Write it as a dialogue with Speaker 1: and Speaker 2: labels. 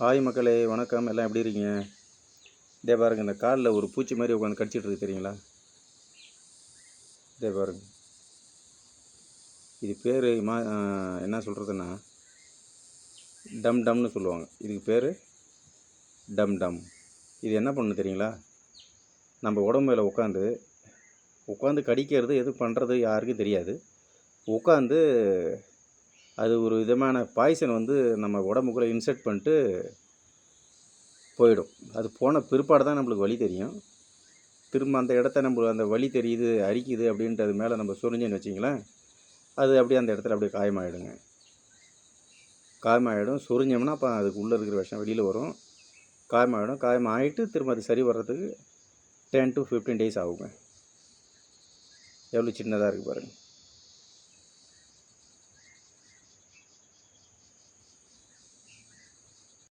Speaker 1: Hi மக்களே, வணக்கம். எல்லாம் எப்படி இருக்கீங்க? இதே பாருங்க, இந்த காலில் ஒரு பூச்சி மாதிரி உட்காந்து கடிச்சிட்டு இருக்கு தெரியுங்களா? இதே பாருங்க, இது பேர் என்ன சொல்கிறதுன்னா டம் டம்னு சொல்லுவாங்க. இதுக்கு பேர் டம் டம். இது என்ன பண்ணு தெரியுங்களா? நம்ம உடம்புல உட்காந்து கடிக்கிறது, எது பண்ணுறது யாருக்கும் தெரியாது. உட்காந்து அது ஒரு விதமான பாய்சன் நம்ம உடம்புக்குள்ளே இன்செர்ட் பண்ணிட்டு போயிடும். அது போன பிற்பாடு தான் நம்மளுக்கு வலி தெரியும். திரும்ப அந்த இடத்த அந்த வலி தெரியுது, அரிக்குது அப்படின்ட்டு அது மேலே நம்ம சொரிஞ்சேன்னு வச்சிங்களேன், அது அப்படியே அந்த இடத்துல அப்படியே காயமாகிடும். சொரிஞ்சோம்னா அப்போ அதுக்கு உள்ளே இருக்கிற விஷம் வெளியில் வரும். காயம் ஆகிட்டு திரும்ப அது சரி வர்றதுக்கு 10 to 15 days ஆகுங்க. எவ்வளோ சின்னதாக இருக்குது பாருங்கள்.